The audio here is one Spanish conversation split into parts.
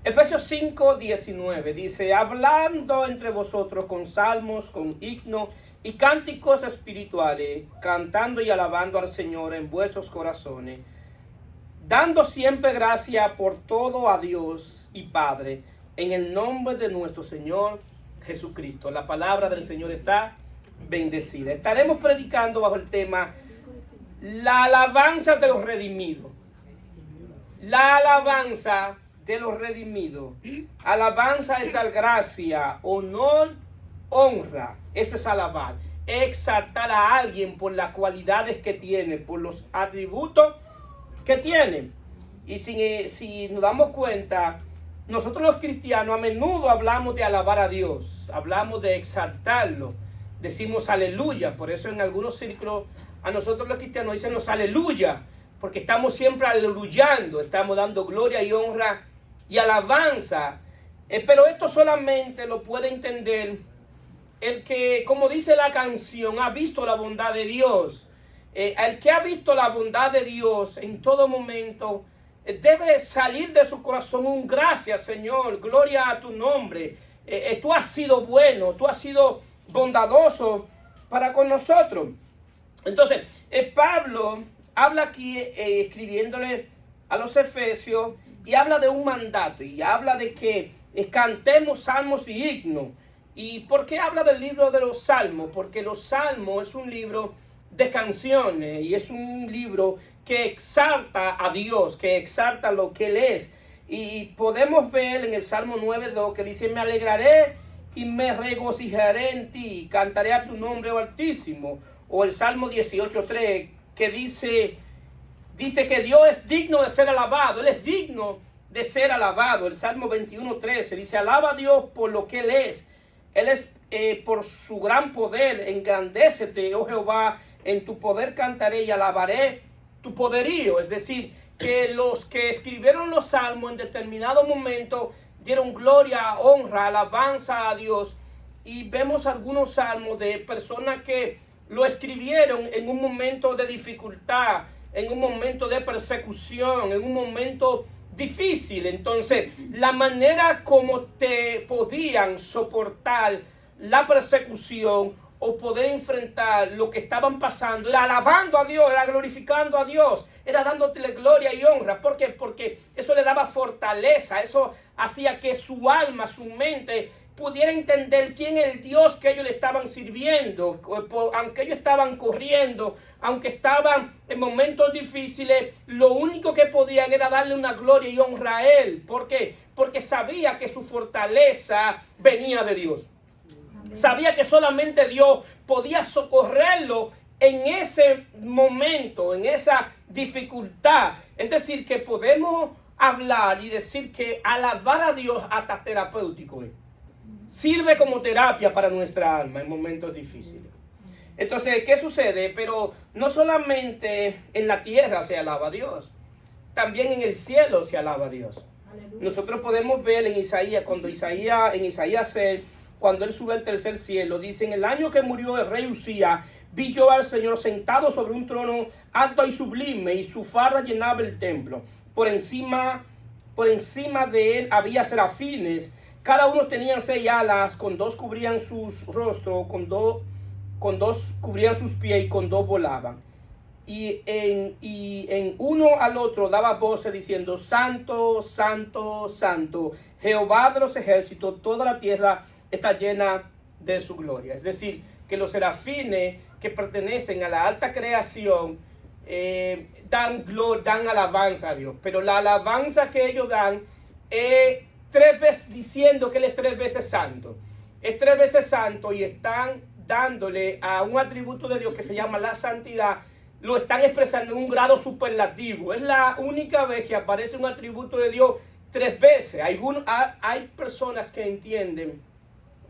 Efesios 5:19 dice: hablando entre vosotros con salmos, con himnos y cánticos espirituales, cantando y alabando al Señor en vuestros corazones, dando siempre gracia por todo a Dios y Padre, en el nombre de nuestro Señor Jesucristo. La palabra del Señor está bendecida. Estaremos predicando bajo el tema la alabanza de los redimidos. La alabanza de los redimidos. Alabanza es dar gracia, honor, honra. Eso es alabar. Exaltar a alguien por las cualidades que tiene, por los atributos que tiene. Y si nos damos cuenta, nosotros los cristianos a menudo hablamos de alabar a Dios, hablamos de exaltarlo, decimos aleluya. Por eso en algunos círculos a nosotros los cristianos dicen los aleluya, porque estamos siempre aleluyando, estamos dando gloria y honra y alabanza. Pero esto solamente lo puede entender el que, como dice la canción, ha visto la bondad de Dios. El que ha visto la bondad de Dios en todo momento, debe salir de su corazón un gracias, Señor, gloria a tu nombre. Tú has sido bueno, tú has sido bondadoso para con nosotros. Entonces, Pablo habla aquí escribiéndole a los Efesios y habla de un mandato y habla de que cantemos salmos y himnos. ¿Y por qué habla del libro de los salmos? Porque los salmos es un libro de canciones y es un libro que exalta a Dios, que exalta lo que Él es. Y podemos ver en el Salmo 9:2 que dice: me alegraré y me regocijaré en ti, cantaré a tu nombre, oh Altísimo. O el Salmo 18:3 que dice que Dios es digno de ser alabado, Él es digno de ser alabado. El Salmo 21:13 dice: alaba a Dios por lo que Él es por su gran poder, engrandécete, oh Jehová, en tu poder cantaré y alabaré tu poderío. Es decir, que los que escribieron los salmos en determinado momento dieron gloria, honra, alabanza a Dios. Y vemos algunos salmos de personas que lo escribieron en un momento de dificultad, en un momento de persecución, en un momento difícil. Entonces, la manera como te podían soportar la persecución o poder enfrentar lo que estaban pasando era alabando a Dios, era glorificando a Dios, era dándole gloria y honra. ¿Por qué? Porque eso le daba fortaleza, eso hacía que su alma, su mente pudiera entender quién es el Dios que ellos le estaban sirviendo. Aunque ellos estaban corriendo, aunque estaban en momentos difíciles, lo único que podían era darle una gloria y honra a Él. ¿Por qué? Porque sabía que su fortaleza venía de Dios. Sabía que solamente Dios podía socorrerlo en ese momento, en esa dificultad. Es decir, que podemos hablar y decir que alabar a Dios hasta terapéutico es. Sirve como terapia para nuestra alma en momentos difíciles. Entonces, ¿qué sucede? Pero no solamente en la tierra se alaba a Dios, también en el cielo se alaba a Dios. Aleluya. Nosotros podemos ver en Isaías, en Isaías 6, cuando él sube al tercer cielo, dice: en el año que murió el rey Usías, vi yo al Señor sentado sobre un trono alto y sublime, y su farda llenaba el templo. Por encima de él había serafines. Cada uno tenía 6 alas, con 2 cubrían sus rostros, con dos cubrían sus pies y con 2 volaban. Y en uno al otro daba voces diciendo: Santo, Santo, Santo, Jehová de los ejércitos, toda la tierra está llena de su gloria. Es decir, que los serafines que pertenecen a la alta creación dan alabanza a Dios. Pero la alabanza que ellos dan es 3 veces diciendo que Él es 3 veces santo. Es 3 veces santo y están dándole a un atributo de Dios que se llama la santidad. Lo están expresando en un grado superlativo. Es la única vez que aparece un atributo de Dios 3 veces. Hay personas que entienden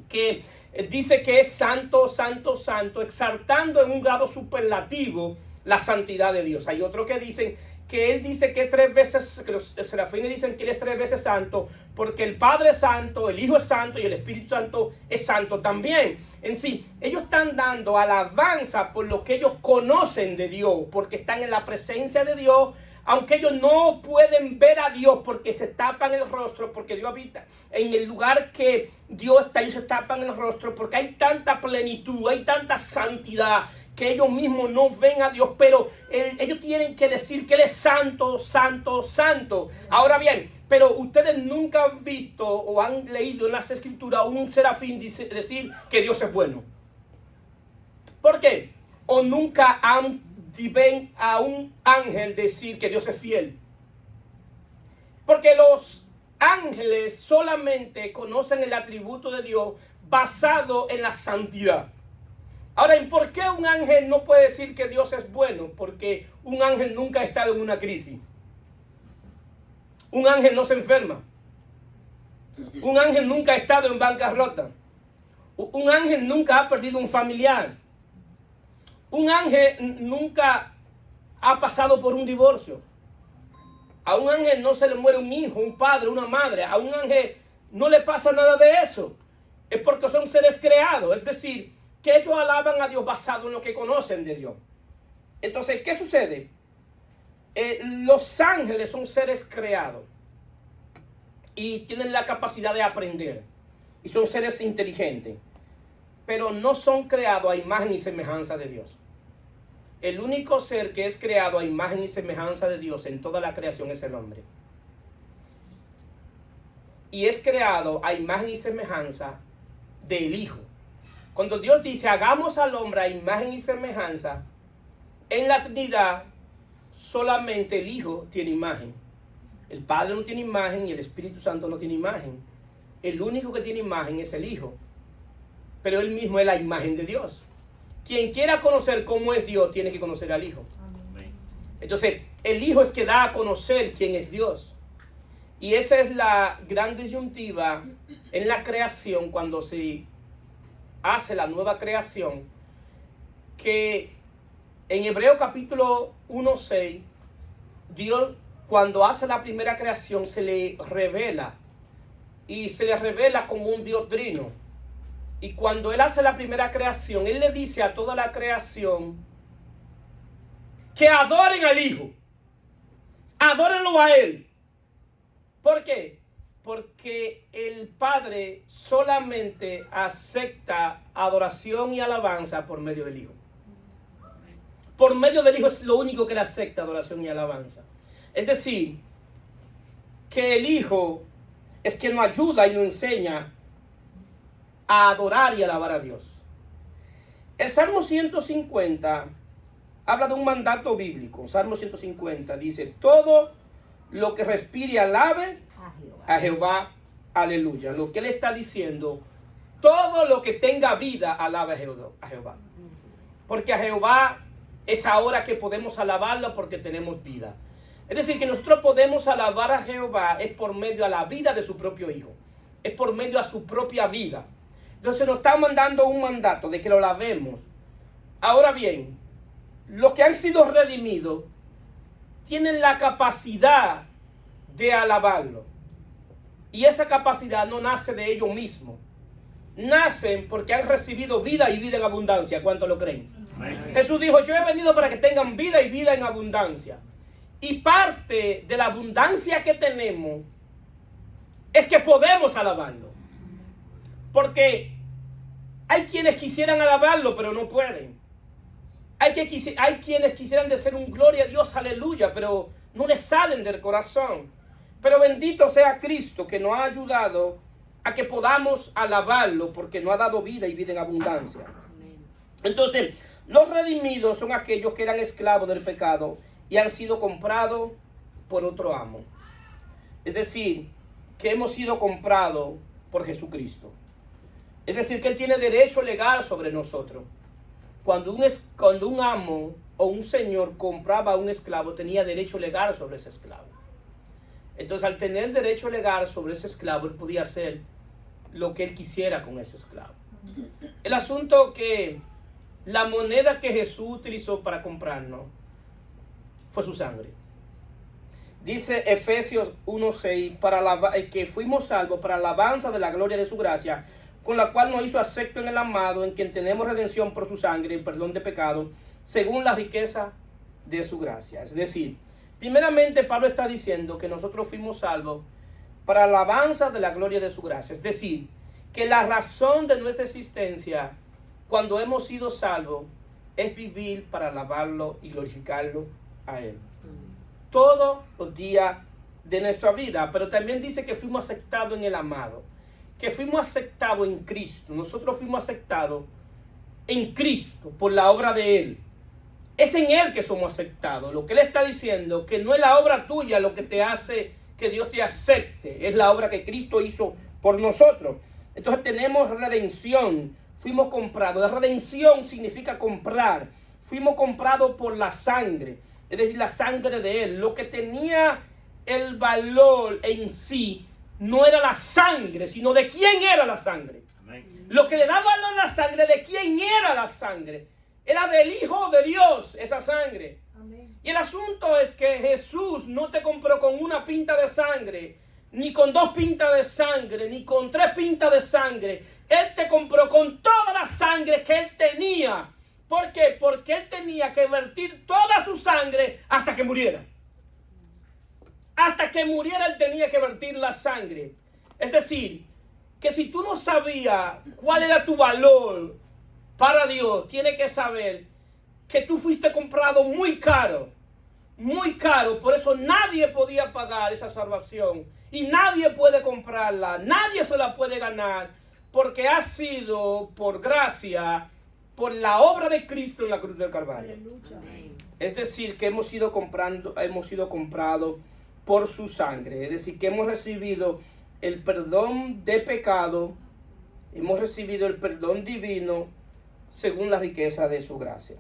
que dice que es santo, santo, santo, exaltando en un grado superlativo la santidad de Dios. Hay otros que dicen que Él dice que 3 veces, que los serafines dicen que Él es 3 veces santo, porque el Padre es santo, el Hijo es santo y el Espíritu Santo es santo también. En sí, ellos están dando alabanza por lo que ellos conocen de Dios, porque están en la presencia de Dios, aunque ellos no pueden ver a Dios porque se tapan el rostro, porque Dios habita en el lugar que Dios está, ellos se tapan el rostro porque hay tanta plenitud, hay tanta santidad, que ellos mismos no ven a Dios, pero ellos tienen que decir que Él es santo, santo, santo. Ahora bien, pero ustedes nunca han visto o han leído en las escrituras un serafín decir que Dios es bueno. ¿Por qué? O nunca ven a un ángel decir que Dios es fiel. Porque los ángeles solamente conocen el atributo de Dios basado en la santidad. Ahora, ¿y por qué un ángel no puede decir que Dios es bueno? Porque un ángel nunca ha estado en una crisis. Un ángel no se enferma. Un ángel nunca ha estado en bancarrota. Un ángel nunca ha perdido un familiar. Un ángel nunca ha pasado por un divorcio. A un ángel no se le muere un hijo, un padre, una madre. A un ángel no le pasa nada de eso. Es porque son seres creados. Es decir, que ellos alaban a Dios basado en lo que conocen de Dios. Entonces, ¿qué sucede? Los ángeles son seres creados y tienen la capacidad de aprender y son seres inteligentes, pero no son creados a imagen y semejanza de Dios. El único ser que es creado a imagen y semejanza de Dios en toda la creación es el hombre. Y es creado a imagen y semejanza del Hijo. Cuando Dios dice, hagamos al hombre a imagen y semejanza, en la Trinidad solamente el Hijo tiene imagen. El Padre no tiene imagen y el Espíritu Santo no tiene imagen. El único que tiene imagen es el Hijo. Pero Él mismo es la imagen de Dios. Quien quiera conocer cómo es Dios, tiene que conocer al Hijo. Entonces, el Hijo es que da a conocer quién es Dios. Y esa es la gran disyuntiva en la creación cuando se hace la nueva creación, que en Hebreo capítulo 1:6, Dios cuando hace la primera creación se le revela, y se le revela como un Dios trino. Y cuando Él hace la primera creación, Él le dice a toda la creación que adoren al Hijo, adórenlo a Él. ¿Por qué? Porque el Padre solamente acepta adoración y alabanza por medio del Hijo. Por medio del Hijo es lo único que le acepta adoración y alabanza. Es decir, que el Hijo es quien nos ayuda y nos enseña a adorar y alabar a Dios. El Salmo 150 habla de un mandato bíblico. Salmo 150 dice, todo lo que respire alabe a Jehová, aleluya. Lo que Él está diciendo, todo lo que tenga vida, alabe a Jehová. Porque a Jehová es ahora que podemos alabarlo porque tenemos vida. Es decir, que nosotros podemos alabar a Jehová es por medio de la vida de su propio Hijo. Es por medio de su propia vida. Entonces nos está mandando un mandato de que lo alabemos. Ahora bien, los que han sido redimidos tienen la capacidad de alabarlo. Y esa capacidad no nace de ellos mismos. Nacen porque han recibido vida y vida en abundancia. ¿Cuántos lo creen? Amén. Jesús dijo, yo he venido para que tengan vida y vida en abundancia. Y parte de la abundancia que tenemos es que podemos alabarlo. Porque hay quienes quisieran alabarlo, pero no pueden. Hay quienes quisieran decir un gloria a Dios, aleluya, pero no les salen del corazón. Pero bendito sea Cristo que nos ha ayudado a que podamos alabarlo porque nos ha dado vida y vida en abundancia. Entonces, los redimidos son aquellos que eran esclavos del pecado y han sido comprados por otro amo. Es decir, que hemos sido comprados por Jesucristo. Es decir, que Él tiene derecho legal sobre nosotros. Cuando un amo o un señor compraba a un esclavo, tenía derecho legal sobre ese esclavo. Entonces, al tener derecho legal sobre ese esclavo, él podía hacer lo que él quisiera con ese esclavo. El asunto que la moneda que Jesús utilizó para comprarnos fue su sangre. Dice Efesios 1:6, que fuimos salvos para alabanza de la gloria de su gracia, con la cual nos hizo acepto en el amado, en quien tenemos redención por su sangre, el perdón de pecado, según la riqueza de su gracia. Es decir, Primeramente, Pablo está diciendo que nosotros fuimos salvos para alabanza de la gloria de su gracia. Es decir, que la razón de nuestra existencia cuando hemos sido salvos es vivir para alabarlo y glorificarlo a Él. Todos los días de nuestra vida. Pero también dice que fuimos aceptados en el amado. Que fuimos aceptados en Cristo. Nosotros fuimos aceptados en Cristo por la obra de Él. Es en Él que somos aceptados. Lo que Él está diciendo, que no es la obra tuya lo que te hace que Dios te acepte. Es la obra que Cristo hizo por nosotros. Entonces tenemos redención. Fuimos comprados. La redención significa comprar. Fuimos comprados por la sangre. Es decir, la sangre de Él. Lo que tenía el valor en sí no era la sangre, sino de quién era la sangre. Amén. Lo que le daba valor a la sangre, de quién era la sangre. Era del Hijo de Dios, esa sangre. Amén. Y el asunto es que Jesús no te compró con una pinta de sangre, ni con 2 pintas de sangre, ni con 3 pintas de sangre. Él te compró con toda la sangre que Él tenía. ¿Por qué? Porque Él tenía que vertir toda su sangre hasta que muriera. Hasta que muriera Él tenía que vertir la sangre. Es decir, que si tú no sabías cuál era tu valor para Dios, tienes que saber que tú fuiste comprado muy caro. Muy caro. Por eso nadie podía pagar esa salvación. Y nadie puede comprarla. Nadie se la puede ganar. Porque ha sido por gracia, por la obra de Cristo en la cruz del Calvario. Es decir, que hemos sido comprados por su sangre. Es decir, que hemos recibido el perdón de pecado, hemos recibido el perdón divino según la riqueza de su gracia.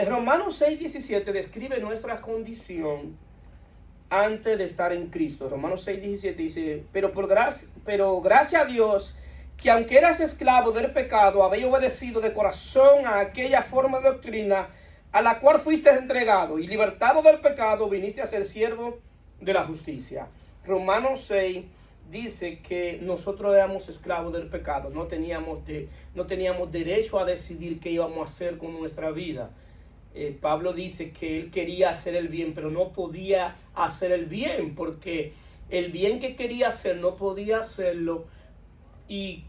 Romanos 6:17 describe nuestra condición antes de estar en Cristo. Romanos 6:17 dice, pero gracias a Dios, que aunque eras esclavo del pecado, habéis obedecido de corazón a aquella forma de doctrina a la cual fuiste entregado, y libertado del pecado, viniste a ser siervo de la justicia. Romanos 6 dice que nosotros éramos esclavos del pecado, no teníamos derecho a decidir qué íbamos a hacer con nuestra vida. Pablo dice que él quería hacer el bien, pero no podía hacer el bien, porque el bien que quería hacer no podía hacerlo, y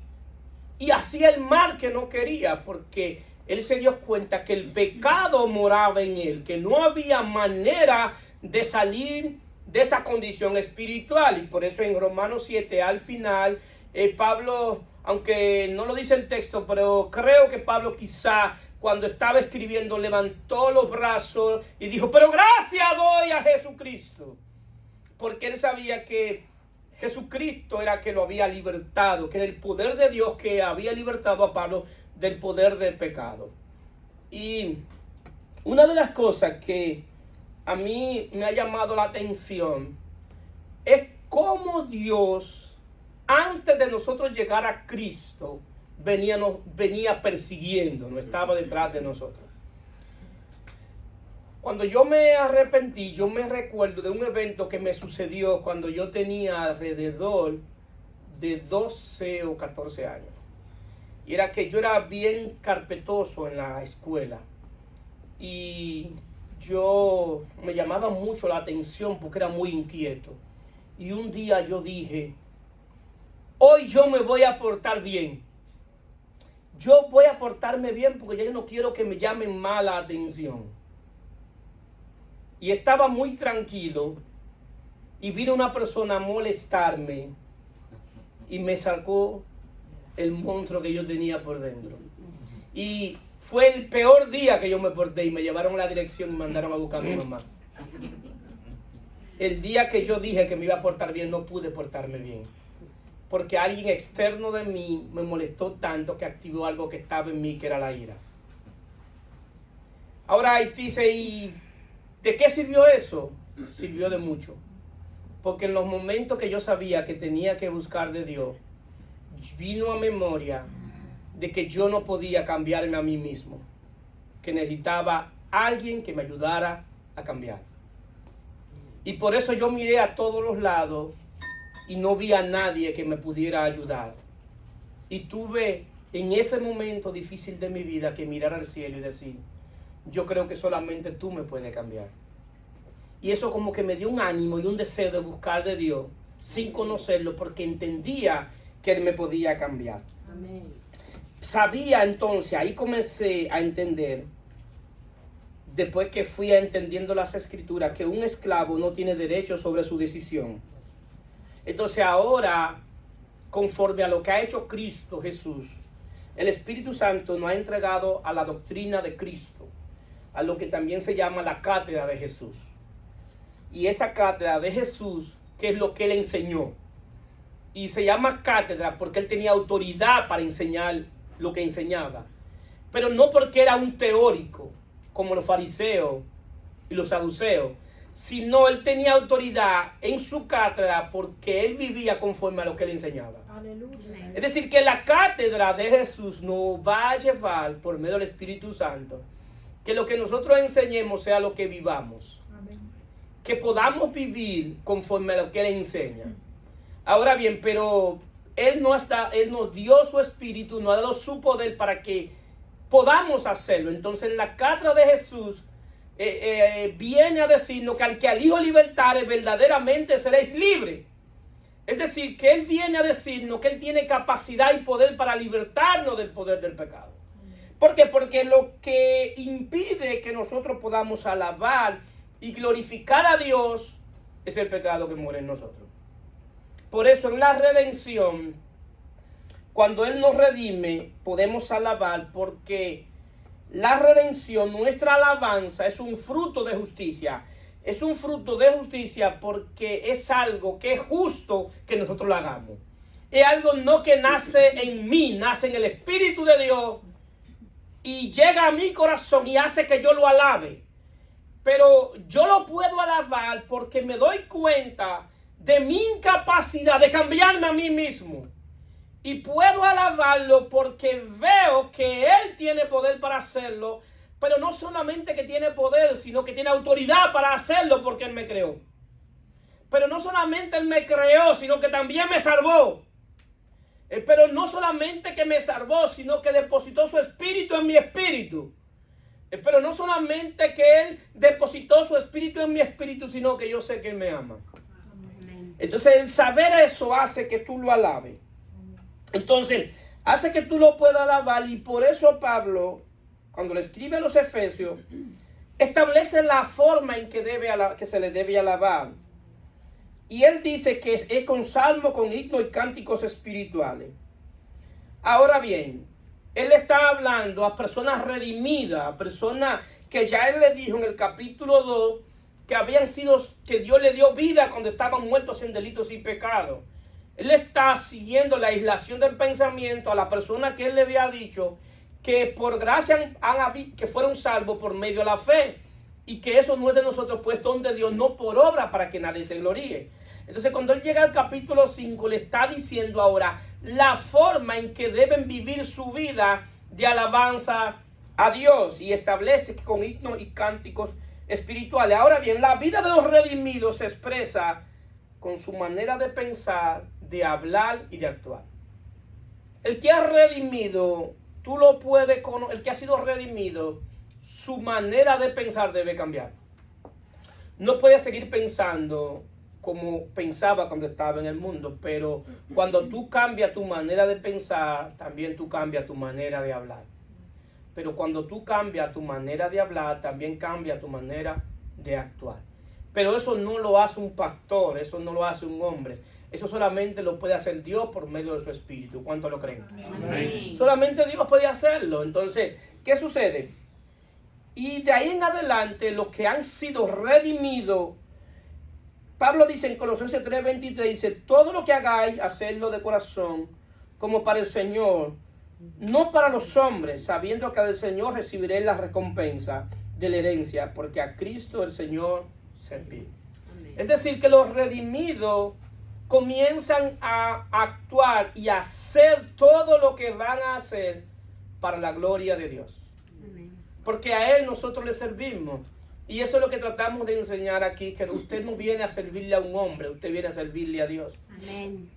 hacía el mal que no quería, porque él se dio cuenta que el pecado moraba en él, que no había manera de salir de esa condición espiritual. Y por eso en Romanos 7 al final, Pablo, aunque no lo dice el texto, pero creo que Pablo quizá cuando estaba escribiendo levantó los brazos y dijo, pero gracias doy a Jesucristo, porque él sabía que Jesucristo era que lo había libertado, que era el poder de Dios que había libertado a Pablo del poder del pecado. Y una de las cosas que a mí me ha llamado la atención es cómo Dios, antes de nosotros llegar a Cristo, venía persiguiendo, no estaba detrás de nosotros. Cuando yo me arrepentí, yo me recuerdo de un evento que me sucedió cuando yo tenía alrededor de 12 o 14 años. Y era que yo era bien carpetoso en la escuela. Y yo me llamaba mucho la atención porque era muy inquieto. Y un día yo dije, hoy yo me voy a portar bien. Yo voy a portarme bien porque yo no quiero que me llamen mala atención. Y estaba muy tranquilo. Y vino una persona a molestarme. Y me sacó el monstruo que yo tenía por dentro. Y fue el peor día que yo me porté. Y me llevaron a la dirección y me mandaron a buscar a mi mamá. El día que yo dije que me iba a portar bien, no pude portarme bien. Porque alguien externo de mí me molestó tanto que activó algo que estaba en mí, que era la ira. Ahora dice, ¿y de qué sirvió eso? Sirvió de mucho. Porque en los momentos que yo sabía que tenía que buscar de Dios, vino a memoria de que yo no podía cambiarme a mí mismo, que necesitaba alguien que me ayudara a cambiar. Y por eso yo miré a todos los lados y no vi a nadie que me pudiera ayudar. Y tuve en ese momento difícil de mi vida que mirar al cielo y decir, yo creo que solamente tú me puedes cambiar. Y eso como que me dio un ánimo y un deseo de buscar de Dios sin conocerlo, porque entendía que Él me podía cambiar. Amén. Sabía entonces, ahí comencé a entender, después que fui entendiendo las escrituras, que un esclavo no tiene derecho sobre su decisión. Entonces ahora, conforme a lo que ha hecho Cristo Jesús, el Espíritu Santo nos ha entregado a la doctrina de Cristo, a lo que también se llama la cátedra de Jesús. Y esa cátedra de Jesús, que es lo que Él enseñó. Y se llama cátedra porque Él tenía autoridad para enseñar lo que enseñaba. Pero no porque era un teórico, como los fariseos y los saduceos, sino Él tenía autoridad en su cátedra porque Él vivía conforme a lo que Él enseñaba. Aleluya. Es decir, que la cátedra de Jesús nos va a llevar por medio del Espíritu Santo, que lo que nosotros enseñemos sea lo que vivamos. Amén. Que podamos vivir conforme a lo que Él enseña. Ahora bien, pero Él nos dio su Espíritu, nos ha dado su poder para que podamos hacerlo. Entonces la cátedra de Jesús viene a decirnos que al Hijo libertare verdaderamente seréis libres. Es decir, que Él viene a decirnos que Él tiene capacidad y poder para libertarnos del poder del pecado. ¿Por qué? Porque lo que impide que nosotros podamos alabar y glorificar a Dios es el pecado que muere en nosotros. Por eso en la redención, cuando Él nos redime, podemos alabar, porque la redención, nuestra alabanza, es un fruto de justicia. Es un fruto de justicia porque es algo que es justo que nosotros lo hagamos. Es algo no que nace en mí, nace en el Espíritu de Dios y llega a mi corazón y hace que yo lo alabe. Pero yo lo puedo alabar porque me doy cuenta de mi incapacidad de cambiarme a mí mismo. Y puedo alabarlo porque veo que Él tiene poder para hacerlo, pero no solamente que tiene poder, sino que tiene autoridad para hacerlo porque Él me creó. Pero no solamente Él me creó, sino que también me salvó. Pero no solamente que me salvó, sino que depositó su espíritu en mi espíritu. Pero no solamente que Él depositó su espíritu en mi espíritu, sino que yo sé que Él me ama. Entonces el saber eso hace que tú lo alabes. Entonces hace que tú lo puedas alabar, y por eso Pablo, cuando le escribe a los Efesios, establece la forma en que se le debe alabar. Y él dice que es con salmo, con himnos y cánticos espirituales. Ahora bien, él está hablando a personas redimidas, a personas que ya él le dijo en el capítulo 2 que Dios le dio vida cuando estaban muertos en delitos y pecados. Él está siguiendo la aislación del pensamiento a la persona que él le había dicho que por gracia que fueron salvos por medio de la fe, y que eso no es de nosotros, pues don de Dios, no por obra, para que nadie se gloríe. Entonces cuando él llega al capítulo 5, le está diciendo ahora la forma en que deben vivir su vida de alabanza a Dios, y establece que con himnos y cánticos espirituales. Ahora bien, la vida de los redimidos se expresa con su manera de pensar, de hablar y de actuar. El que ha redimido, el que ha sido redimido, su manera de pensar debe cambiar. No puede seguir pensando como pensaba cuando estaba en el mundo, pero cuando tú cambias tu manera de pensar, también tú cambias tu manera de hablar. Pero cuando tú cambias tu manera de hablar, también cambia tu manera de actuar. Pero eso no lo hace un pastor, eso no lo hace un hombre. Eso solamente lo puede hacer Dios por medio de su Espíritu. ¿Cuánto lo creen? Amén. Solamente Dios puede hacerlo. Entonces, ¿qué sucede? Y de ahí en adelante, los que han sido redimidos, Pablo dice en Colosenses 3:23, dice: todo lo que hagáis, hacedlo de corazón, como para el Señor, no para los hombres, sabiendo que del Señor recibiréis la recompensa de la herencia, porque a Cristo el Señor servís. Es decir, que los redimidos comienzan a actuar y a hacer todo lo que van a hacer para la gloria de Dios. Porque a Él nosotros le servimos. Y eso es lo que tratamos de enseñar aquí, que usted no viene a servirle a un hombre, usted viene a servirle a Dios. Amén.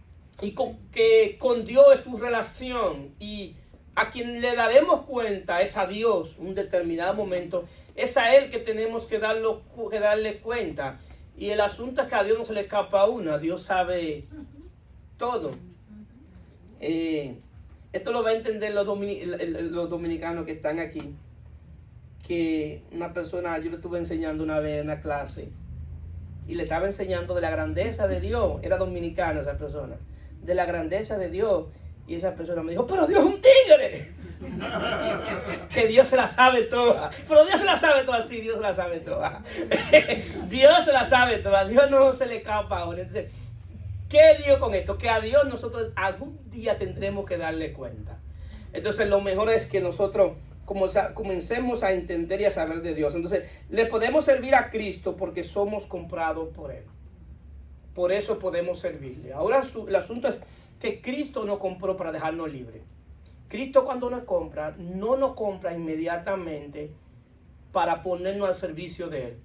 Y que con Dios es su relación, y a quien le daremos cuenta es a Dios un determinado momento. Es a Él que tenemos que darle cuenta. Y el asunto es que a Dios no se le escapa una. Dios sabe todo. Esto lo va a entender los dominicanos que están aquí. Que una persona, yo le estuve enseñando una vez en una clase. Y le estaba enseñando de la grandeza de Dios. Era dominicana esa persona. De la grandeza de Dios. Y esa persona me dijo, pero Dios es un tigre. Que Dios se la sabe toda. Pero Dios se la sabe toda, sí, Dios se la sabe toda. Dios se la sabe toda. Dios no se le escapa ahora. Entonces, ¿qué digo con esto? Que a Dios nosotros algún día tendremos que darle cuenta. Entonces, lo mejor es que nosotros comencemos a entender y a saber de Dios. Entonces, le podemos servir a Cristo porque somos comprados por Él. Por eso podemos servirle. Ahora, el asunto es que Cristo nos compró para dejarnos libres. Cristo cuando nos compra, no nos compra inmediatamente para ponernos al servicio de Él.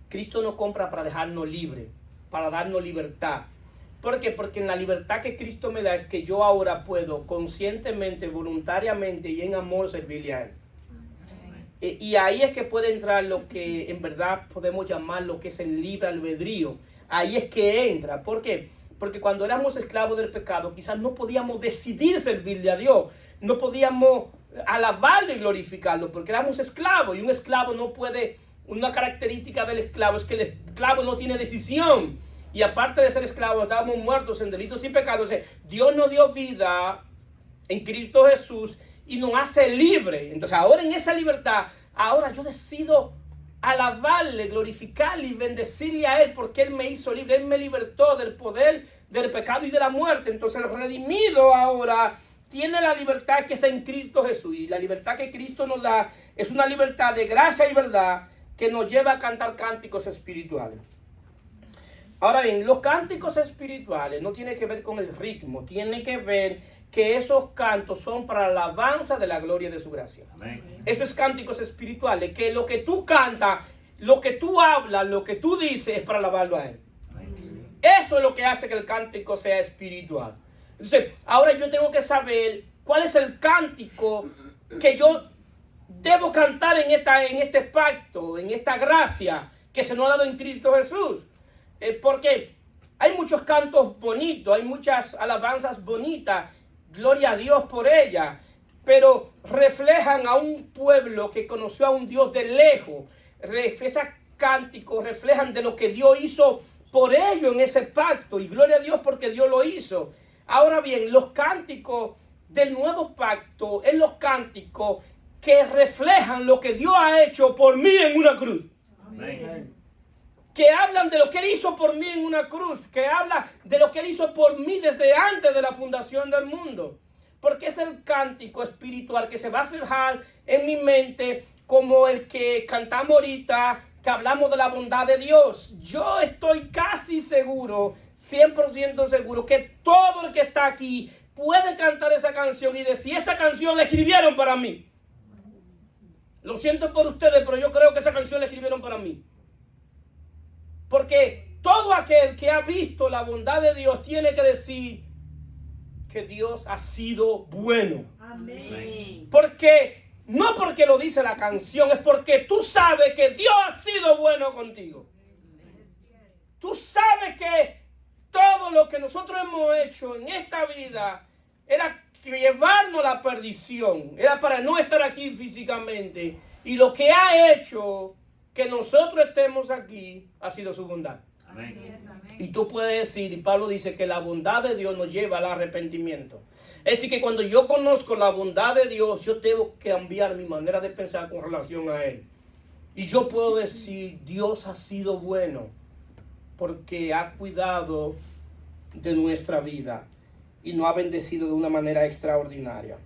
Cristo nos compra para dejarnos libres, para darnos libertad. ¿Por qué? Porque en la libertad que Cristo me da es que yo ahora puedo conscientemente, voluntariamente y en amor servirle a Él. Y ahí es que puede entrar lo que en verdad podemos llamar lo que es el libre albedrío. Ahí es que entra. ¿Por qué? Porque cuando éramos esclavos del pecado, quizás no podíamos decidir servirle a Dios. No podíamos alabarle y glorificarlo porque éramos esclavos. Y un esclavo no puede, una característica del esclavo es que el esclavo no tiene decisión. Y aparte de ser esclavos, estábamos muertos en delitos y pecados. O sea, Dios nos dio vida en Cristo Jesús y nos hace libre. Entonces ahora en esa libertad, ahora yo decido alabarle, glorificarle y bendecirle a Él porque Él me hizo libre. Él me libertó del poder del pecado y de la muerte. Entonces el redimido ahora tiene la libertad que es en Cristo Jesús. Y la libertad que Cristo nos da es una libertad de gracia y verdad que nos lleva a cantar cánticos espirituales. Ahora bien, los cánticos espirituales no tienen que ver con el ritmo, tienen que ver que esos cantos son para la alabanza de la gloria de su gracia. Amén. Esos cánticos espirituales, que lo que tú cantas, lo que tú hablas, lo que tú dices es para alabarlo a Él. Amén. Eso es lo que hace que el cántico sea espiritual. Entonces, ahora yo tengo que saber cuál es el cántico que yo debo cantar en este pacto, en esta gracia que se nos ha dado en Cristo Jesús. Porque hay muchos cantos bonitos, hay muchas alabanzas bonitas, gloria a Dios por ellas, pero reflejan a un pueblo que conoció a un Dios de lejos. Esos cánticos reflejan de lo que Dios hizo por ellos en ese pacto, y gloria a Dios porque Dios lo hizo. Ahora bien, los cánticos del nuevo pacto es los cánticos que reflejan lo que Dios ha hecho por mí en una cruz. Amén. Que hablan de lo que Él hizo por mí en una cruz, que habla de lo que Él hizo por mí desde antes de la fundación del mundo. Porque es el cántico espiritual que se va a fijar en mi mente como el que cantamos ahorita, que hablamos de la bondad de Dios. Yo estoy casi seguro, 100% seguro, que todo el que está aquí puede cantar esa canción y decir, esa canción la escribieron para mí. Lo siento por ustedes, pero yo creo que esa canción la escribieron para mí. Porque todo aquel que ha visto la bondad de Dios tiene que decir que Dios ha sido bueno. Amén. Porque, no porque lo dice la canción, es porque tú sabes que Dios ha sido bueno contigo. Tú sabes que todo lo que nosotros hemos hecho en esta vida era llevarnos a la perdición. Era para no estar aquí físicamente. Y lo que ha hecho que nosotros estemos aquí ha sido su bondad. Amén. Y tú puedes decir, y Pablo dice que la bondad de Dios nos lleva al arrepentimiento. Es decir, que cuando yo conozco la bondad de Dios, yo tengo que cambiar mi manera de pensar con relación a Él. Y yo puedo decir, Dios ha sido bueno porque ha cuidado de nuestra vida y nos ha bendecido de una manera extraordinaria.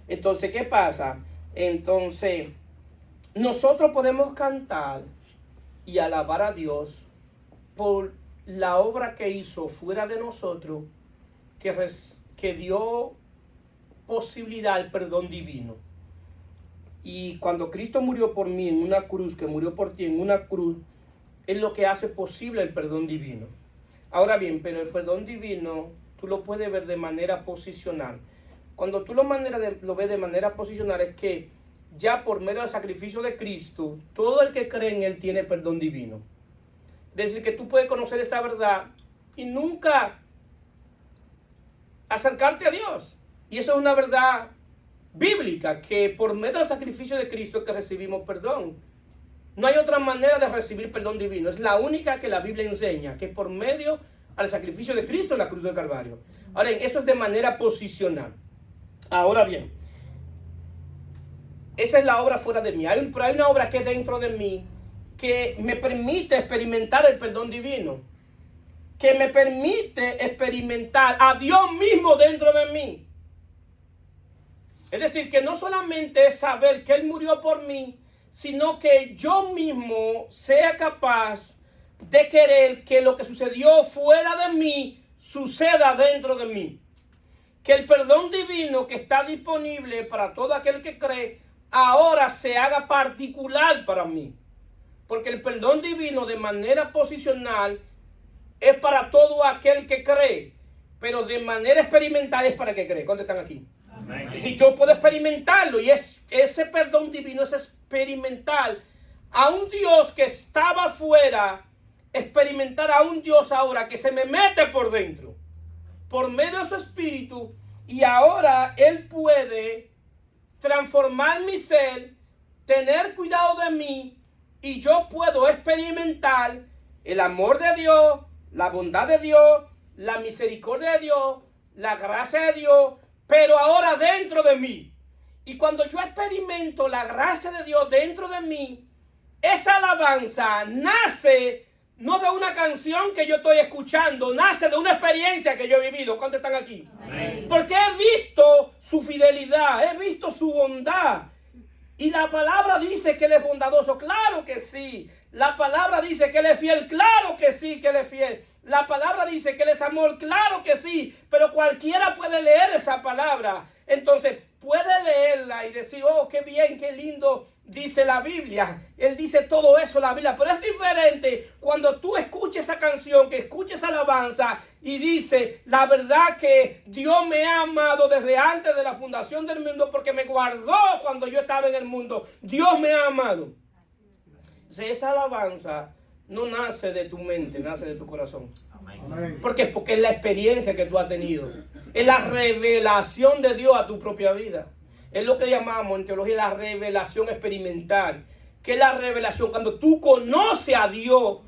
Entonces, ¿qué pasa? Entonces, nosotros podemos cantar y alabar a Dios por la obra que hizo fuera de nosotros, que dio posibilidad al perdón divino. Y cuando Cristo murió por mí en una cruz, que murió por ti en una cruz, es lo que hace posible el perdón divino. Ahora bien, pero el perdón divino tú lo puedes ver de manera posicional. Cuando tú lo ves de manera posicional, es que ya por medio del sacrificio de Cristo, todo el que cree en Él tiene perdón divino. Es decir, que tú puedes conocer esta verdad y nunca acercarte a Dios. Y eso es una verdad bíblica, que por medio del sacrificio de Cristo es que recibimos perdón. No hay otra manera de recibir perdón divino. Es la única que la Biblia enseña, que es por medio al sacrificio de Cristo en la cruz del Calvario. Ahora, eso es de manera posicional. Ahora bien, esa es la obra fuera de mí. Pero hay una obra que es dentro de mí, que me permite experimentar el perdón divino, que me permite experimentar a Dios mismo dentro de mí. Es decir, que no solamente es saber que Él murió por mí, sino que yo mismo sea capaz de querer que lo que sucedió fuera de mí suceda dentro de mí. Que el perdón divino que está disponible para todo aquel que cree, ahora se haga particular para mí. Porque el perdón divino de manera posicional es para todo aquel que cree, pero de manera experimental es para el que cree. ¿Cuántos están aquí? Amén. Si yo puedo experimentarlo, y ese perdón divino es experimental a un Dios que estaba afuera, experimentar a un Dios ahora que se me mete por dentro, por medio de su espíritu, y ahora Él puede transformar mi ser, tener cuidado de mí, y yo puedo experimentar el amor de Dios, la bondad de Dios, la misericordia de Dios, la gracia de Dios, pero ahora dentro de mí. Y cuando yo experimento la gracia de Dios dentro de mí, esa alabanza nace no de una canción que yo estoy escuchando, nace de una experiencia que yo he vivido. ¿Cuántos están aquí? Amén. Porque he visto su fidelidad, he visto su bondad. Y la palabra dice que Él es bondadoso. Claro que sí. La palabra dice que Él es fiel. Claro que sí, que Él es fiel. La palabra dice que Él es amor. Claro que sí. Pero cualquiera puede leer esa palabra. Entonces, puede leerla y decir, oh, qué bien, qué lindo dice la Biblia. Él dice todo eso en la Biblia. Pero es diferente cuando tú escuches esa canción, que escuches alabanza y dice, la verdad que Dios me ha amado desde antes de la fundación del mundo porque me guardó cuando yo estaba en el mundo. Dios me ha amado. Entonces, esa alabanza no nace de tu mente, nace de tu corazón. Amén. Porque es la experiencia que tú has tenido. Es la revelación de Dios a tu propia vida. Es lo que llamamos en teología la revelación experimental. Que es la revelación cuando tú conoces a Dios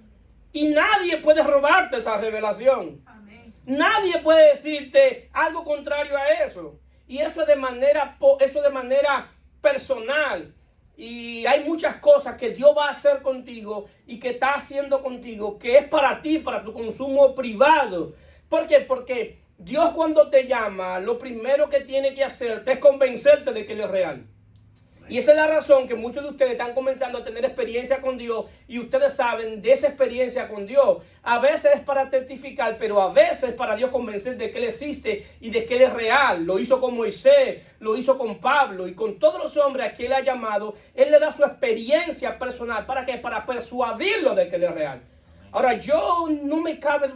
y nadie puede robarte esa revelación. Amén. Nadie puede decirte algo contrario a eso. Y eso es de manera personal. Y hay muchas cosas que Dios va a hacer contigo y que está haciendo contigo, que es para ti, para tu consumo privado. ¿Por qué? Porque Dios cuando te llama, lo primero que tiene que hacerte es convencerte de que Él es real. Y esa es la razón que muchos de ustedes están comenzando a tener experiencia con Dios y ustedes saben de esa experiencia con Dios. A veces es para testificar, pero a veces para Dios convencer de que Él existe y de que Él es real. Lo hizo con Moisés, lo hizo con Pablo y con todos los hombres a que Él ha llamado. Él le da su experiencia personal. ¿Para qué? Para persuadirlo de que Él es real. Ahora, no me cabe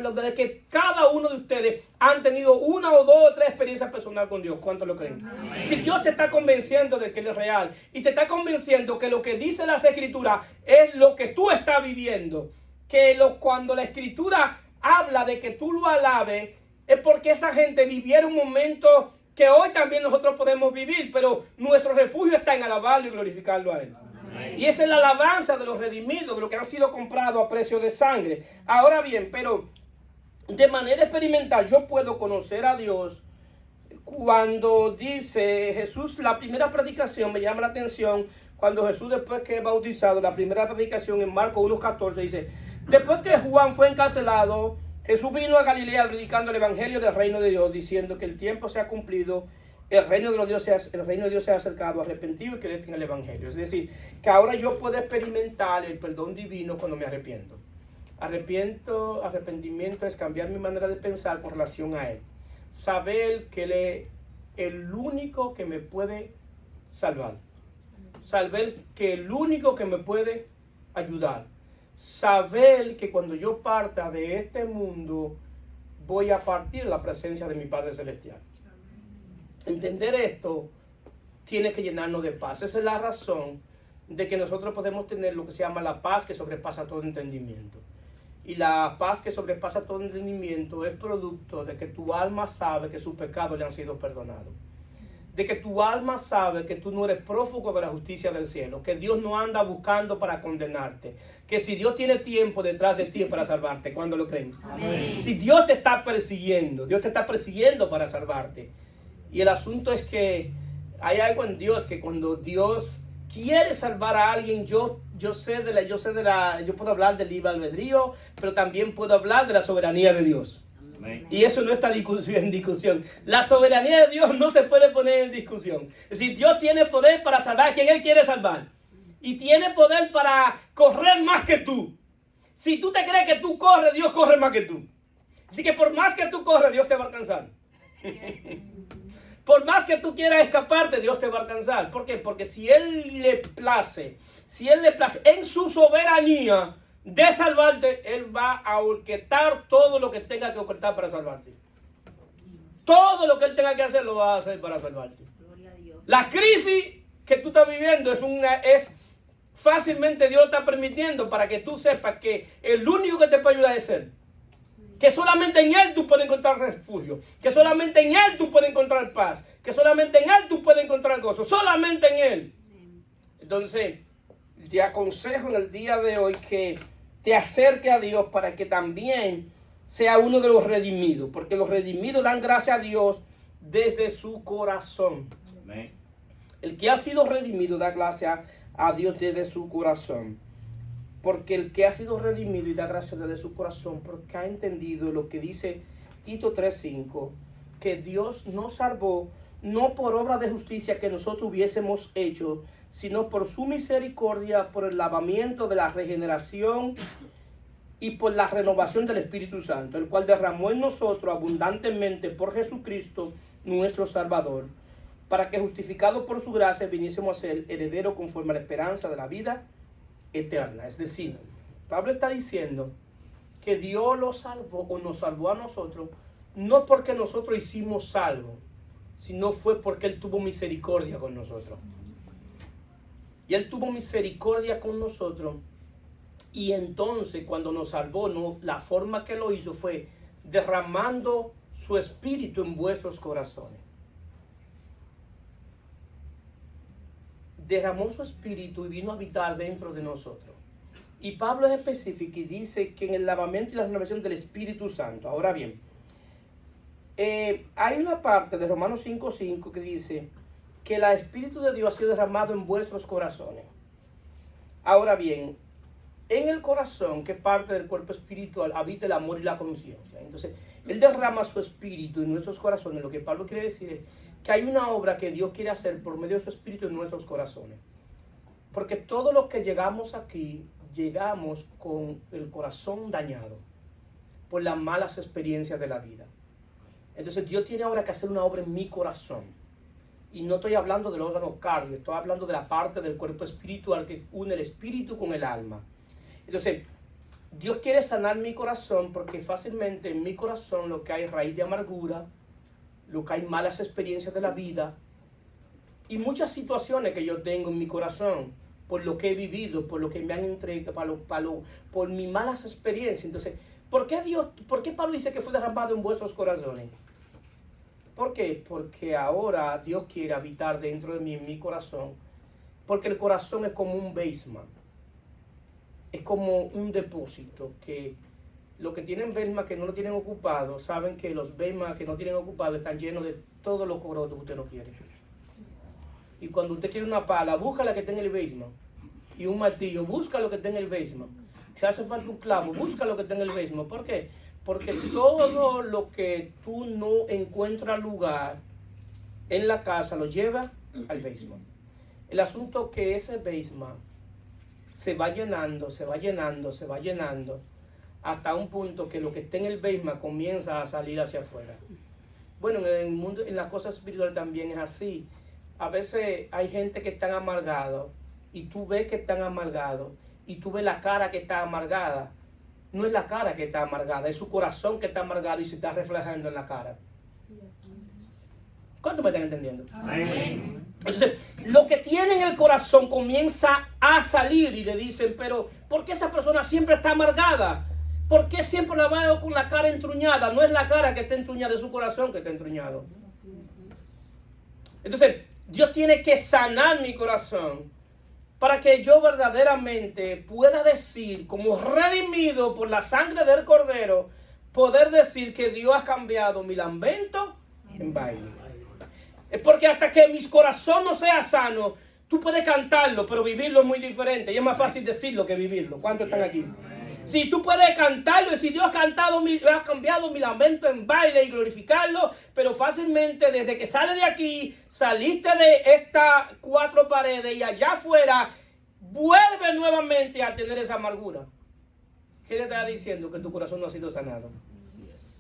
la duda de que cada uno de ustedes han tenido una o dos o tres experiencias personales con Dios. ¿Cuántos lo creen? Amén. Si Dios te está convenciendo de que Él es real y te está convenciendo que lo que dice las Escrituras es lo que tú estás viviendo, que cuando la Escritura habla de que tú lo alabes, es porque esa gente viviera un momento que hoy también nosotros podemos vivir, pero nuestro refugio está en alabarlo y glorificarlo a Él. Y esa es la alabanza de los redimidos, de los que han sido comprados a precio de sangre. Ahora bien, pero de manera experimental yo puedo conocer a Dios cuando dice Jesús, la primera predicación me llama la atención, cuando Jesús después que es bautizado, la primera predicación en Marcos 1:14 dice, después que Juan fue encarcelado, Jesús vino a Galilea predicando el evangelio del reino de Dios, diciendo que el tiempo se ha cumplido, el reino de Dios se ha acercado, arrepentido y creed en el evangelio. Es decir, que ahora yo puedo experimentar el perdón divino cuando me arrepiento. Arrepentimiento es cambiar mi manera de pensar con relación a Él. Saber que Él es el único que me puede salvar. Saber que el único que me puede ayudar. Saber que cuando yo parta de este mundo, voy a partir en la presencia de mi Padre Celestial. Entender esto tiene que llenarnos de paz. Esa es la razón de que nosotros podemos tener lo que se llama la paz que sobrepasa todo entendimiento. Y la paz que sobrepasa todo entendimiento es producto de que tu alma sabe que sus pecados le han sido perdonados. De que tu alma sabe que tú no eres prófugo de la justicia del cielo, que Dios no anda buscando para condenarte, que si Dios tiene tiempo detrás de ti para salvarte. ¿Cuándo lo creen? Amén. Si Dios te está persiguiendo para salvarte. Y el asunto es que hay algo en Dios que cuando Dios quiere salvar a alguien, yo puedo hablar del libre albedrío, pero también puedo hablar de la soberanía de Dios. Y eso no está en discusión. La soberanía de Dios no se puede poner en discusión. Es decir, Dios tiene poder para salvar a quien Él quiere salvar. Y tiene poder para correr más que tú. Si tú te crees que tú corres, Dios corre más que tú. Así que por más que tú corres, Dios te va a alcanzar. Por más que tú quieras escaparte, Dios te va a alcanzar. ¿Por qué? Porque si Él le place en su soberanía de salvarte, Él va a orquestar todo lo que tenga que orquestar para salvarte. Todo lo que Él tenga que hacer, lo va a hacer para salvarte. Gloria a Dios. La crisis que tú estás viviendo es fácilmente Dios está permitiendo para que tú sepas que el único que te puede ayudar es Él. Que solamente en Él tú puedes encontrar refugio. Que solamente en Él tú puedes encontrar paz. Que solamente en Él tú puedes encontrar gozo. Solamente en Él. Entonces, te aconsejo en el día de hoy que te acerque a Dios para que también sea uno de los redimidos. Porque los redimidos dan gracias a Dios desde su corazón. Amén. El que ha sido redimido da gracias a Dios desde su corazón. Porque el que ha sido redimido y da gracias desde su corazón, porque ha entendido lo que dice Tito 3:5, que Dios nos salvó no por obra de justicia que nosotros hubiésemos hecho, sino por su misericordia, por el lavamiento de la regeneración y por la renovación del Espíritu Santo, el cual derramó en nosotros abundantemente por Jesucristo, nuestro Salvador, para que justificados por su gracia viniésemos a ser herederos conforme a la esperanza de la vida eterna. Es decir, Pablo está diciendo que Dios lo salvó o nos salvó a nosotros no porque nosotros hicimos algo, sino fue porque Él tuvo misericordia con nosotros. Y Él tuvo misericordia con nosotros, y entonces cuando nos salvó, la forma que lo hizo fue derramando su espíritu en vuestros corazones. Derramó su espíritu y vino a habitar dentro de nosotros. Y Pablo es específico y dice que en el lavamiento y la renovación del Espíritu Santo. Ahora bien, hay una parte de Romanos 5:5 que dice que el Espíritu de Dios ha sido derramado en vuestros corazones. Ahora bien, en el corazón, que parte del cuerpo espiritual, habita el amor y la conciencia. Entonces, Él derrama su espíritu en nuestros corazones. Lo que Pablo quiere decir es que hay una obra que Dios quiere hacer por medio de su espíritu en nuestros corazones. Porque todos los que llegamos aquí, llegamos con el corazón dañado por las malas experiencias de la vida. Entonces Dios tiene ahora que hacer una obra en mi corazón. Y no estoy hablando del órgano cardio, estoy hablando de la parte del cuerpo espiritual que une el espíritu con el alma. Entonces, Dios quiere sanar mi corazón porque fácilmente en mi corazón lo que hay es raíz de amargura, lo que hay malas experiencias de la vida y muchas situaciones que yo tengo en mi corazón por lo que he vivido, por lo que me han entregado, por mis malas experiencias. Entonces, ¿por qué Pablo dice que fue derramado en vuestros corazones? ¿Por qué? Porque ahora Dios quiere habitar dentro de mí, en mi corazón, porque el corazón es como un basement, es como un depósito que los que tienen basement que no lo tienen ocupado, saben que los basement que no tienen ocupado están llenos de todo lo coroto que usted no quiere. Y cuando usted quiere una pala, busca la que está en el basement. Y un martillo, busca lo que está en el basement. Si hace falta un clavo, busca lo que está en el basement. ¿Por qué? Porque todo lo que tú no encuentras lugar en la casa lo lleva al basement. El asunto es que ese basement se va llenando, se va llenando, se va llenando, hasta un punto que lo que está en el basement comienza a salir hacia afuera. Bueno, en el mundo, en las cosas espirituales también es así. A veces hay gente que están amargados y tú ves que están amargados y tú ves la cara que está amargada. No es la cara que está amargada, es su corazón que está amargado y se está reflejando en la cara. ¿Cuántos me están entendiendo? Amén. Entonces, lo que tiene en el corazón comienza a salir y le dicen, pero ¿por qué esa persona siempre está amargada? ¿Por qué siempre la veo con la cara entruñada? No es la cara que está entruñada, es su corazón que está entruñado. Entonces, Dios tiene que sanar mi corazón para que yo verdaderamente pueda decir, como redimido por la sangre del Cordero, poder decir que Dios ha cambiado mi lamento en baile. Es porque hasta que mi corazón no sea sano, tú puedes cantarlo, pero vivirlo es muy diferente. Y es más fácil decirlo que vivirlo. ¿Cuántos están aquí? Si tú puedes cantarlo y si Dios ha cambiado mi lamento en baile y glorificarlo, pero fácilmente desde que sales de aquí, saliste de estas 4 paredes y allá afuera, vuelve nuevamente a tener esa amargura. ¿Qué le está diciendo? Que tu corazón no ha sido sanado.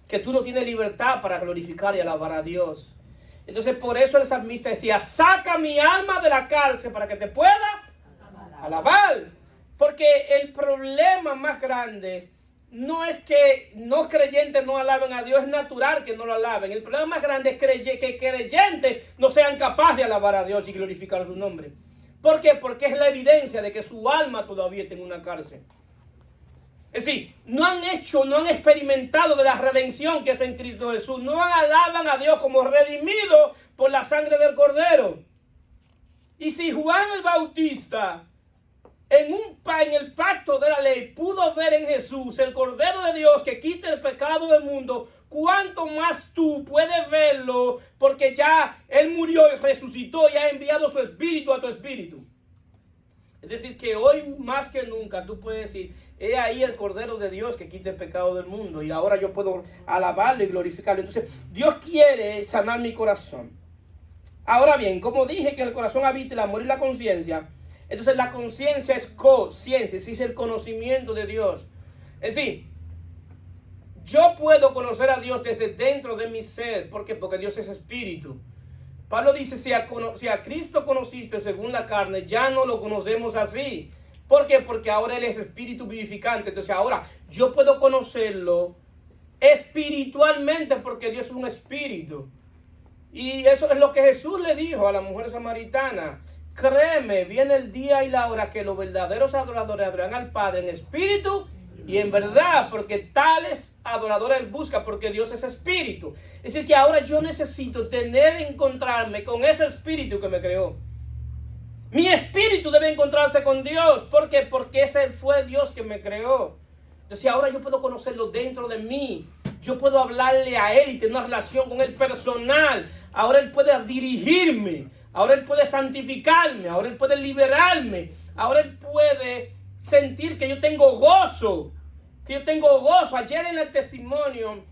Que tú no tienes libertad para glorificar y alabar a Dios. Entonces por eso el salmista decía, saca mi alma de la cárcel para que te pueda alabar. Porque el problema más grande no es que no creyentes no alaben a Dios, es natural que no lo alaben. El problema más grande es que creyentes no sean capaces de alabar a Dios y glorificar su nombre. ¿Por qué? Porque es la evidencia de que su alma todavía está en una cárcel. Es decir, no han experimentado de la redención que es en Cristo Jesús. No alaban a Dios como redimido por la sangre del Cordero. Y si Juan el Bautista en el pacto de la ley pudo ver en Jesús el Cordero de Dios que quita el pecado del mundo, ¿cuánto más tú puedes verlo? Porque ya Él murió y resucitó y ha enviado su espíritu a tu espíritu. Es decir, que hoy más que nunca tú puedes decir, he ahí el Cordero de Dios que quita el pecado del mundo y ahora yo puedo alabarlo y glorificarlo. Entonces, Dios quiere sanar mi corazón. Ahora bien, como dije que en el corazón habita el amor y la conciencia, entonces la conciencia es conciencia, es el conocimiento de Dios. Es decir, yo puedo conocer a Dios desde dentro de mi ser. ¿Por qué? Porque Dios es espíritu. Pablo dice, si a Cristo conociste según la carne, ya no lo conocemos así. ¿Por qué? Porque ahora Él es espíritu vivificante. Entonces ahora yo puedo conocerlo espiritualmente porque Dios es un espíritu. Y eso es lo que Jesús le dijo a la mujer samaritana. Créeme, viene el día y la hora que los verdaderos adoradores adorarán al Padre en espíritu y en verdad, porque tales adoradores Él busca, porque Dios es espíritu. Es decir, que ahora yo necesito encontrarme con ese espíritu que me creó. Mi espíritu debe encontrarse con Dios. ¿Por qué? Porque ese fue Dios que me creó. Entonces ahora yo puedo conocerlo dentro de mí. Yo puedo hablarle a Él y tener una relación con Él personal. Ahora Él puede dirigirme. Ahora Él puede santificarme. Ahora Él puede liberarme. Ahora Él puede sentir que yo tengo gozo. Que yo tengo gozo. Ayer en el testimonio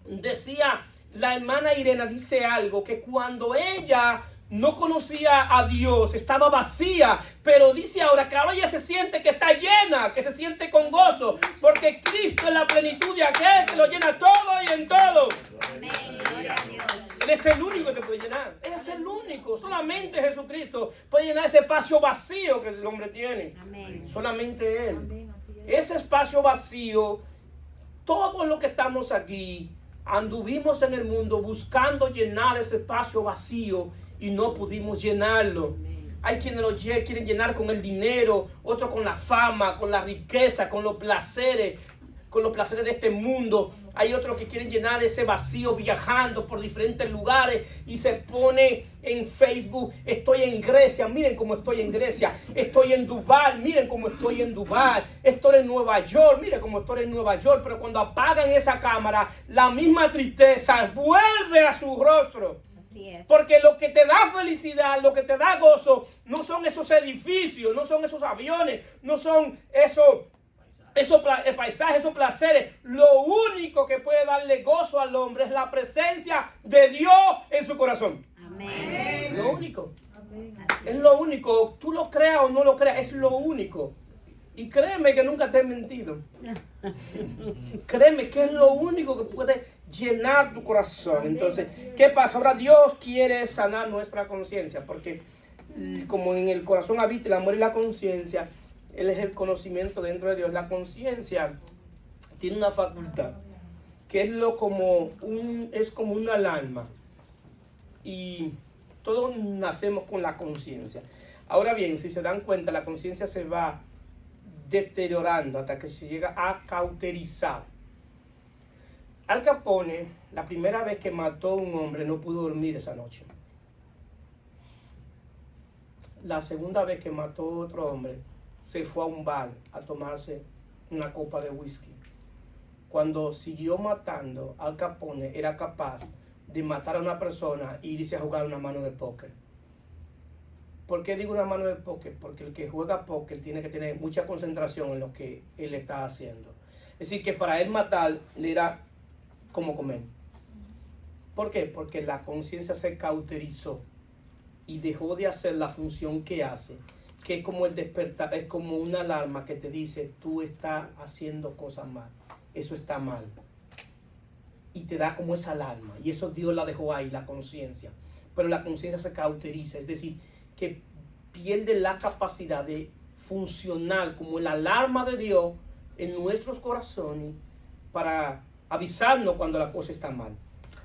decía la hermana Irena, dice algo, que cuando ella no conocía a Dios, estaba vacía, pero dice ahora que ahora ella se siente que está llena, que se siente con gozo, porque Cristo es la plenitud de aquel que lo llena todo y en todo. Amén, gloria a Dios. Él es el único que te puede llenar, Él es el único, solamente Jesucristo puede llenar ese espacio vacío que el hombre tiene. Amén. Solamente Él. Amén, así es. Ese espacio vacío, todos los que estamos aquí, anduvimos en el mundo buscando llenar ese espacio vacío y no pudimos llenarlo. Hay quienes lo quieren llenar con el dinero, otros con la fama, con la riqueza, con los placeres de este mundo. Hay otros que quieren llenar ese vacío viajando por diferentes lugares y se pone en Facebook, estoy en Grecia, miren cómo estoy en Grecia, estoy en Dubái, miren cómo estoy en Dubái, estoy en Nueva York, miren cómo estoy en Nueva York, pero cuando apagan esa cámara, la misma tristeza vuelve a su rostro. Así es. Porque lo que te da felicidad, lo que te da gozo, no son esos edificios, no son esos aviones, no son esos paisajes, esos placeres. Lo único que puede darle gozo al hombre es la presencia de Dios en su corazón. Amén. Lo único. Amén. Es lo único. Tú lo creas o no lo creas, es lo único. Y créeme que nunca te he mentido. Créeme que es lo único que puede llenar tu corazón. Entonces, ¿qué pasa? Ahora Dios quiere sanar nuestra conciencia, porque como en el corazón habita el amor y la conciencia, Él es el conocimiento dentro de Dios. La conciencia tiene una facultad que es como una alarma. y todos nacemos con la conciencia. Ahora bien, si se dan cuenta, la conciencia se va deteriorando hasta que se llega a cauterizar. Al Capone, la primera vez que mató a un hombre, no pudo dormir esa noche. La segunda vez que mató a otro hombre, se fue a un bar a tomarse una copa de whisky. Cuando siguió matando, Al Capone era capaz de matar a una persona e irse a jugar una mano de póker. ¿Por qué digo una mano de póker? Porque el que juega póker tiene que tener mucha concentración en lo que él está haciendo. Es decir, que para él matar le era como comer. ¿Por qué? Porque la conciencia se cauterizó y dejó de hacer la función que hace, que es como el despertar, es como una alarma que te dice, tú estás haciendo cosas mal, eso está mal. Y te da como esa alarma, y eso Dios la dejó ahí, la conciencia. Pero la conciencia se cauteriza, es decir, que pierde la capacidad de funcionar como la alarma de Dios en nuestros corazones para avisarnos cuando la cosa está mal.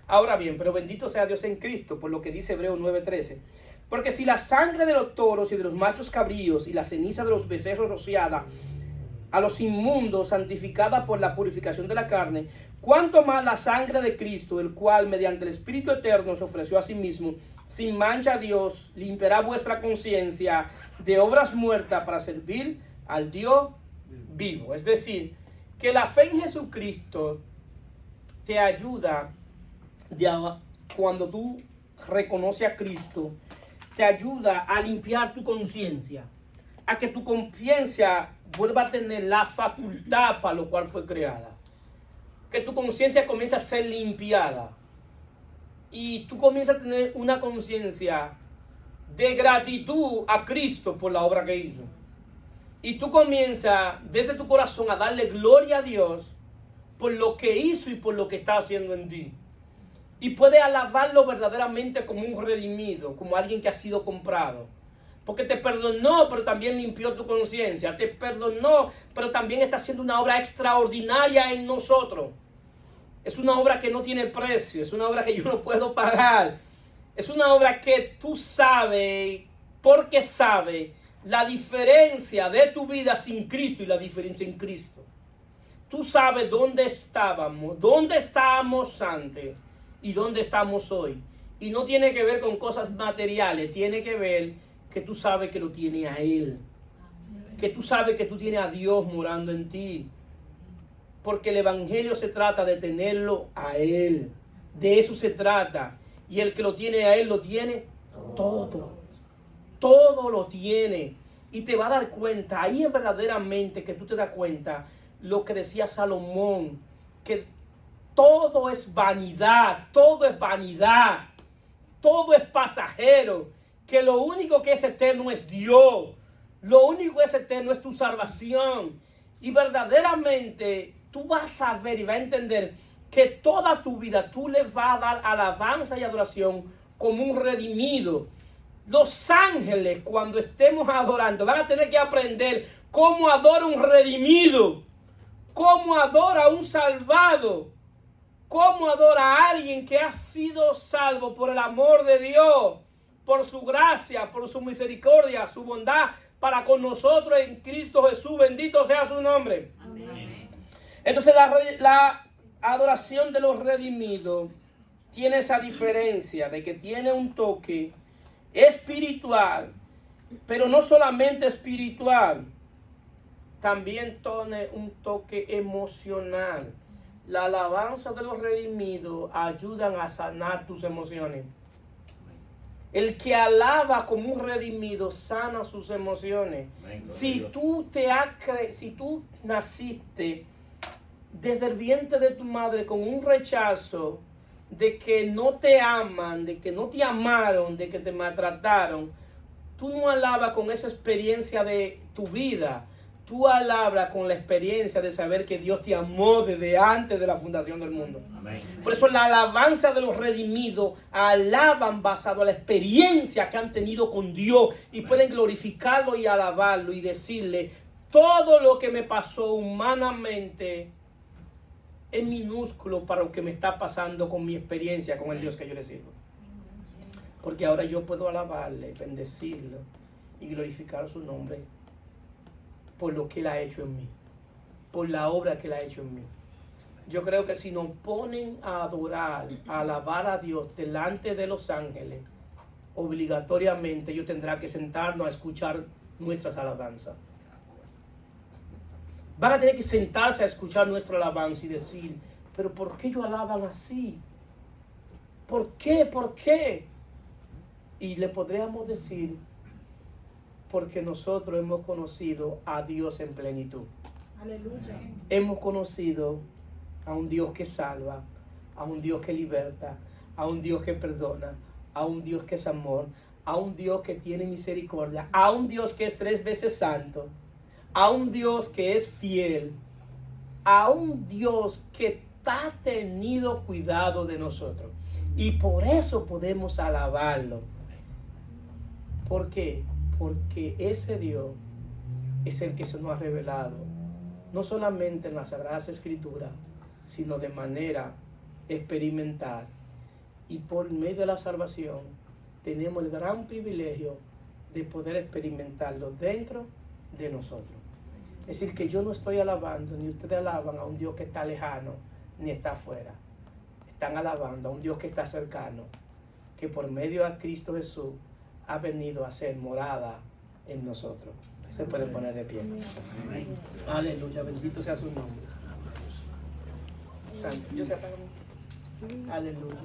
Ahora bien, pero bendito sea Dios en Cristo, por lo que dice Hebreos 9:13. Porque si la sangre de los toros y de los machos cabríos y la ceniza de los becerros rociada a los inmundos, santificada por la purificación de la carne, cuánto más la sangre de Cristo, el cual mediante el Espíritu Eterno se ofreció a sí mismo, sin mancha a Dios, limpiará vuestra conciencia de obras muertas para servir al Dios vivo. Es decir, que la fe en Jesucristo te ayuda, cuando tú reconoces a Cristo, te ayuda a limpiar tu conciencia, a que tu conciencia vuelva a tener la facultad para lo cual fue creada. Que tu conciencia comience a ser limpiada y tú comienzas a tener una conciencia de gratitud a Cristo por la obra que hizo. Y tú comienzas desde tu corazón a darle gloria a Dios por lo que hizo y por lo que está haciendo en ti. Y puedes alabarlo verdaderamente como un redimido, como alguien que ha sido comprado. Porque te perdonó, pero también limpió tu conciencia. Te perdonó, pero también está haciendo una obra extraordinaria en nosotros. Es una obra que no tiene precio, es una obra que yo no puedo pagar. Es una obra que tú sabes, porque sabes la diferencia de tu vida sin Cristo y la diferencia en Cristo. Tú sabes dónde estábamos antes y dónde estamos hoy. Y no tiene que ver con cosas materiales, tiene que ver que tú sabes que lo tiene a Él. Que tú sabes que tú tienes a Dios morando en ti. Porque el Evangelio se trata de tenerlo a Él. De eso se trata. Y el que lo tiene a Él lo tiene todo. Todo lo tiene. Y te va a dar cuenta, ahí es verdaderamente que tú te das cuenta lo que decía Salomón, que todo es vanidad, todo es vanidad, todo es pasajero, que lo único que es eterno es Dios, lo único que es eterno es tu salvación. Y verdaderamente tú vas a ver y vas a entender que toda tu vida tú le vas a dar alabanza y adoración como un redimido. Los ángeles, cuando estemos adorando, van a tener que aprender cómo adora un redimido, cómo adora a un salvado, cómo adora a alguien que ha sido salvo por el amor de Dios, por su gracia, por su misericordia, su bondad para con nosotros en Cristo Jesús. Bendito sea su nombre. Amén. Entonces la adoración de los redimidos tiene esa diferencia de que tiene un toque espiritual, pero no solamente espiritual, también tiene un toque emocional. La alabanza de los redimidos ayudan a sanar tus emociones. El que alaba como un redimido sana sus emociones. Si tú naciste desde el vientre de tu madre con un rechazo de que no te aman, de que no te amaron, de que te maltrataron, tú no alabas con esa experiencia de tu vida. Tú alabas con la experiencia de saber que Dios te amó desde antes de la fundación del mundo. Amén. Por eso la alabanza de los redimidos alaban basado a la experiencia que han tenido con Dios. Y amén, pueden glorificarlo y alabarlo y decirle, todo lo que me pasó humanamente es minúsculo para lo que me está pasando con mi experiencia con el Dios que yo le sirvo. Porque ahora yo puedo alabarle, bendecirlo y glorificar su nombre por lo que Él ha hecho en mí, por la obra que Él ha hecho en mí. Yo creo que si nos ponen a adorar, a alabar a Dios delante de los ángeles, obligatoriamente ellos tendrán que sentarnos a escuchar nuestras alabanzas. Van a tener que sentarse a escuchar nuestra alabanza y decir, pero ¿por qué ellos alaban así? ¿Por qué? ¿Por qué? Y le podríamos decir, porque nosotros hemos conocido a Dios en plenitud. Aleluya. Hemos conocido a un Dios que salva, a un Dios que liberta, a un Dios que perdona, a un Dios que es amor, a un Dios que tiene misericordia, a un Dios que es 3 veces santo, a un Dios que es fiel, a un Dios que ha tenido cuidado de nosotros. Y por eso podemos alabarlo. ¿Por qué? Porque ese Dios es el que se nos ha revelado, no solamente en las Sagradas Escrituras, sino de manera experimental. Y por medio de la salvación tenemos el gran privilegio de poder experimentarlo dentro de nosotros. Es decir, que yo no estoy alabando, ni ustedes alaban a un Dios que está lejano, ni está afuera. Están alabando a un Dios que está cercano, que por medio de Cristo Jesús ha venido a ser morada en nosotros. Se pueden poner de pie. Aleluya, bendito sea su nombre. Santo. Aleluya.